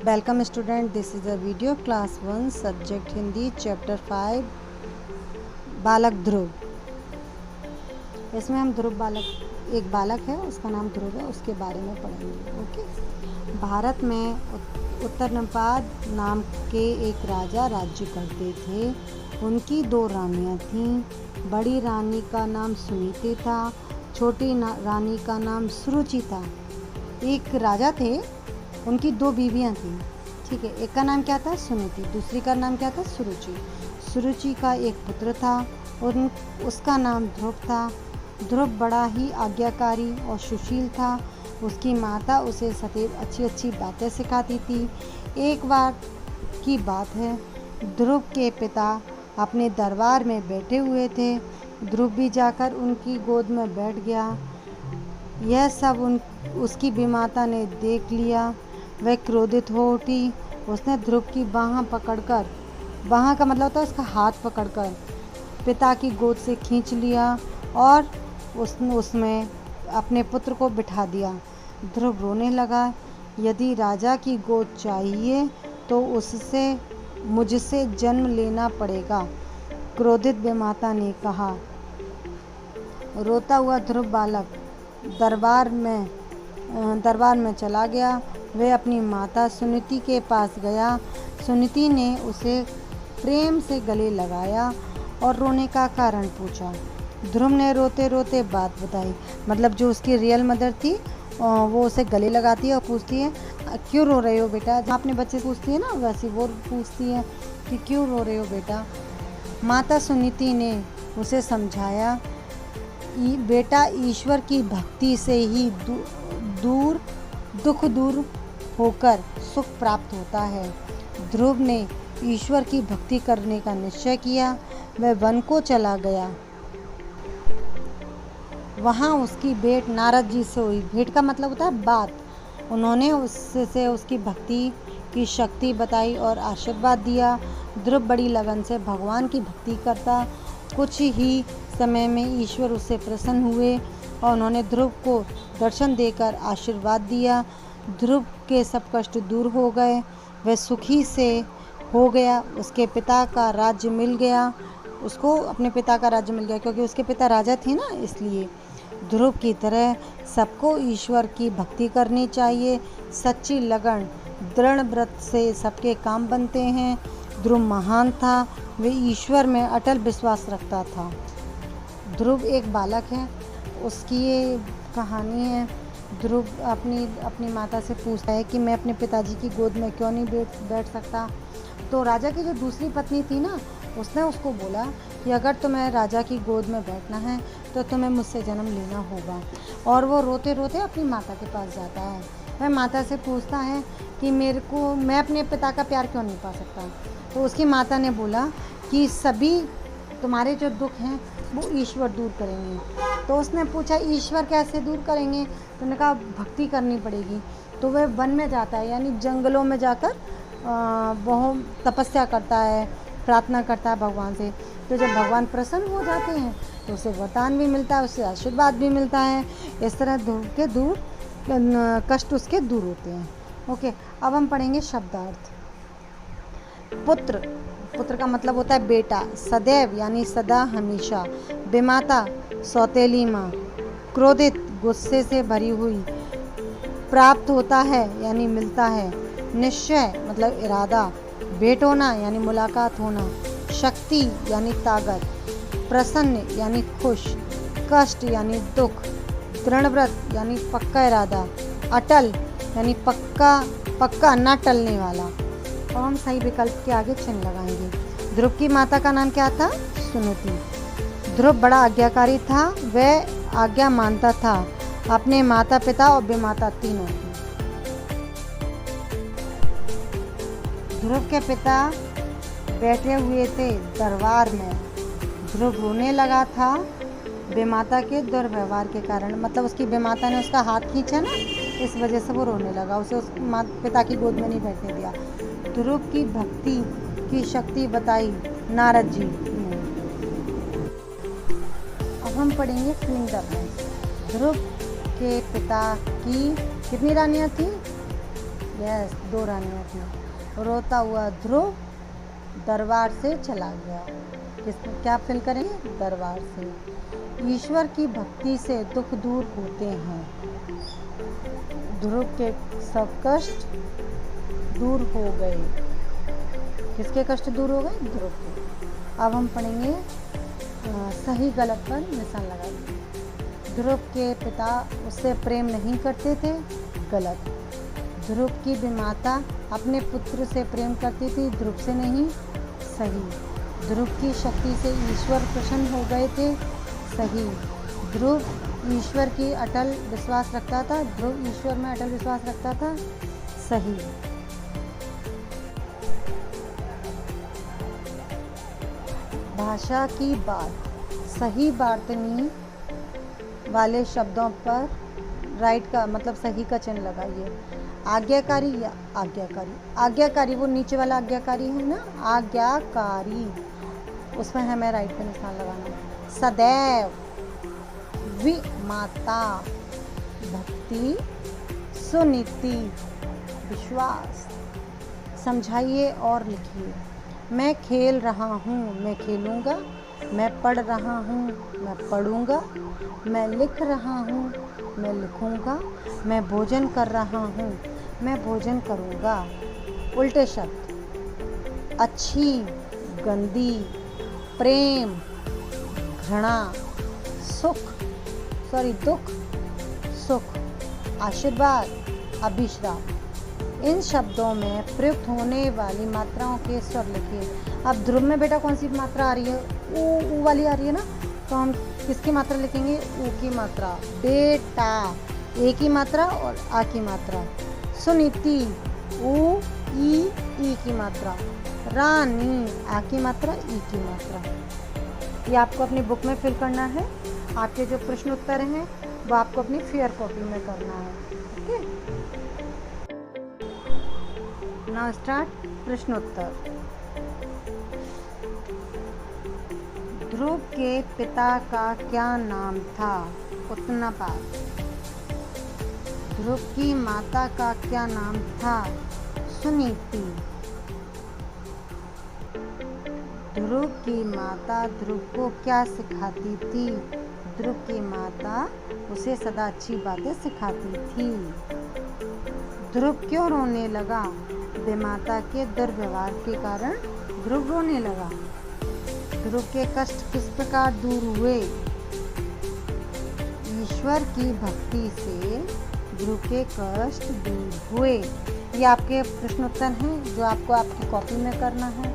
Welcome student, this is a video class 1 subject Hindi chapter 5 बालक ध्रुव। इसमें हम ध्रुव बालक एक बालक है, उसका नाम ध्रुव है, उसके बारे में पढ़ेंगे। ओके। भारत में उत्तरनपाद नाम के एक राजा राज्य करते थे। उनकी 2 रानियाँ थीं। बड़ी रानी का नाम सुनीति था, छोटी रानी का नाम सुरुचि था। एक राजा थे, उनकी 2 बीवियाँ थीं। ठीक है, एक का नाम क्या था? सुनीति। दूसरी का नाम क्या था? सुरुचि। सुरुचि का एक पुत्र था और उसका नाम ध्रुव था। ध्रुव बड़ा ही आज्ञाकारी और सुशील था। उसकी माता उसे सदैव अच्छी अच्छी बातें सिखाती थी। एक बार की बात है, ध्रुव के पिता अपने दरबार में बैठे हुए थे। ध्रुव भी जाकर उनकी गोद में बैठ गया। यह सब उसकी बीमाता ने देख लिया। वह क्रोधित हो उठी। उसने ध्रुव की बाँह पकड़कर, बाँह का मतलब होता है उसका हाथ पकड़कर, पिता की गोद से खींच लिया और उसमें अपने पुत्र को बिठा दिया। ध्रुव रोने लगा। यदि राजा की गोद चाहिए तो मुझसे जन्म लेना पड़ेगा, क्रोधित बीमाता ने कहा। रोता हुआ ध्रुव बालक दरबार में चला गया। वह अपनी माता सुनीति के पास गया। सुनीति ने उसे प्रेम से गले लगाया और रोने का कारण पूछा। ध्रुव ने रोते रोते बात बताई। मतलब जो उसकी रियल मदर थी वो उसे गले लगाती है और पूछती है, क्यों रो रहे हो बेटा? जहाँ अपने बच्चे पूछती है ना, वैसे वो पूछती है कि क्यों रो रहे हो बेटा। माता सुनीति ने उसे समझाया, बेटा ईश्वर की भक्ति से ही दुख दूर होकर सुख प्राप्त होता है। ध्रुव ने ईश्वर की भक्ति करने का निश्चय किया। वह वन को चला गया। वहाँ उसकी भेंट नारद जी से हुई। भेंट का मतलब होता है बात। उन्होंने उससे उसकी भक्ति की शक्ति बताई और आशीर्वाद दिया। ध्रुव बड़ी लगन से भगवान की भक्ति करता। कुछ ही समय में ईश्वर उससे प्रसन्न हुए और उन्होंने ध्रुव को दर्शन देकर आशीर्वाद दिया। ध्रुव के सब कष्ट दूर हो गए। वह सुखी से हो गया। उसके पिता का राज्य मिल गया। उसको अपने पिता का राज्य मिल गया क्योंकि उसके पिता राजा थे ना, इसलिए। ध्रुव की तरह सबको ईश्वर की भक्ति करनी चाहिए। सच्ची लगन, दृढ़ व्रत से सबके काम बनते हैं। ध्रुव महान था। वह ईश्वर में अटल विश्वास रखता था। ध्रुव एक बालक है, उसकी ये कहानी है। ध्रुव अपनी माता से पूछता है कि मैं अपने पिताजी की गोद में क्यों नहीं बैठ सकता। तो राजा की जो दूसरी पत्नी थी ना, उसने उसको बोला कि अगर तुम्हें राजा की गोद में बैठना है तो तुम्हें मुझसे जन्म लेना होगा। और वो रोते रोते अपनी माता के पास जाता है। वह माता से पूछता है कि मैं अपने पिता का प्यार क्यों नहीं पा सकता। तो उसकी माता ने बोला कि सभी तुम्हारे जो दुख हैं वो ईश्वर दूर करेंगे। तो उसने पूछा, ईश्वर कैसे दूर करेंगे? तो उन्होंने कहा भक्ति करनी पड़ेगी। तो वह वन में जाता है, यानी जंगलों में जाकर बहुत तपस्या करता है, प्रार्थना करता है भगवान से। तो जब भगवान प्रसन्न हो जाते हैं तो उसे वरदान भी मिलता है, उससे आशीर्वाद भी मिलता है। इस तरह कष्ट उसके दूर होते हैं। ओके, अब हम पढ़ेंगे शब्दार्थ। पुत्र का मतलब होता है बेटा। सदैव यानी सदा, हमेशा। बीमाता सौतेली माँ। क्रोधित गुस्से से भरी हुई। प्राप्त होता है यानी मिलता है। निश्चय मतलब इरादा। भेंट होना यानी मुलाकात होना। शक्ति यानी ताकत। प्रसन्न यानी खुश। कष्ट यानी दुख। दृढ़व्रत यानी पक्का इरादा। अटल यानी पक्का न टलने वाला। और हम सही विकल्प के आगे चिन्ह लगाएंगे। ध्रुव की माता का नाम क्या था? सुनीति। ध्रुव बड़ा आज्ञाकारी था। वह आज्ञा मानता था अपने माता पिता और बीमाता तीनों की। ध्रुव के पिता बैठे हुए थे दरबार में। ध्रुव रोने लगा था बीमाता के दुर्व्यवहार के कारण। मतलब उसकी बीमाता ने उसका हाथ खींचा ना, इस वजह से वो रोने लगा। उसे उस पिता की गोद में नहीं बैठने दिया। ध्रुव की भक्ति की शक्ति बताई नारद जी ने। अब हम पढ़ेंगे फिलिंग द ब्लैंक्स। ध्रुव के पिता की कितनी रानियाँ थी? यस, 2 रानियों की। रोता हुआ ध्रुव दरबार से चला गया। किसमें क्या फिल करेंगे? दरबार से। ईश्वर की भक्ति से दुख दूर होते हैं। ध्रुव के सब कष्ट दूर हो गए। किसके कष्ट दूर हो गए? ध्रुव के। अब हम पढ़ेंगे सही गलत पर निशान लगाइए। ध्रुव के पिता उससे प्रेम नहीं करते थे, गलत। ध्रुव की विमाता अपने पुत्र से प्रेम करती थी, ध्रुव से नहीं, सही। ध्रुव की शक्ति से ईश्वर प्रसन्न हो गए थे, सही। ध्रुव ईश्वर की अटल विश्वास रखता था, ध्रुव ईश्वर में अटल विश्वास रखता था, सही। भाषा की बात। सही बार्तनी वाले शब्दों पर राइट का मतलब सही का चिन्ह लगाइए। आज्ञाकारी या आज्ञाकारी। आज्ञाकारी वो नीचे वाला आज्ञाकारी है ना, आज्ञाकारी, उसमें हमें राइट का निशान लगाना। सदैव, विमाता, भक्ति, सुनीति, विश्वास। समझाइए और लिखिए। मैं खेल रहा हूँ, मैं खेलूँगा। मैं पढ़ रहा हूँ, मैं पढ़ूँगा। मैं लिख रहा हूँ, मैं लिखूँगा। मैं भोजन कर रहा हूँ, मैं भोजन करूँगा। उल्टे शब्द। अच्छी, गंदी, प्रेम, घृणा, दुख, सुख, आशीर्वाद, अभिश्राप। इन शब्दों में प्रयुक्त होने वाली मात्राओं के स्वर लिखिए। अब ध्रुव में बेटा कौन सी मात्रा आ रही है? ऊ वाली आ रही है ना, तो हम किसकी मात्रा लिखेंगे? ऊ की मात्रा। बेटा, ए की मात्रा और आ की मात्रा। सुनीति, ऊ ई की मात्रा। रानी, आ की मात्रा, ई की मात्रा। ये आपको अपनी बुक में फिल करना है। आपके जो प्रश्न उत्तर हैं वो आपको अपनी फेयर कॉपी में करना है। ओके, नाउ स्टार्ट प्रश्नोत्तर। ध्रुव के पिता का क्या नाम था? उत्तनापाद। ध्रुव की माता का क्या नाम था? सुनीति। ध्रुव की माता ध्रुव को क्या सिखाती थी? ध्रुव की माता उसे सदा अच्छी बातें सिखाती थी। ध्रुव क्यों रोने लगा? विमाता के दुर्व्यवहार के कारण ध्रुव रोने लगा। ध्रुव के कष्ट किस प्रकार दूर हुए? ईश्वर की भक्ति से ध्रुव के कष्ट दूर हुए। ये आपके प्रश्नोत्तर हैं जो आपको आपकी कॉपी में करना है।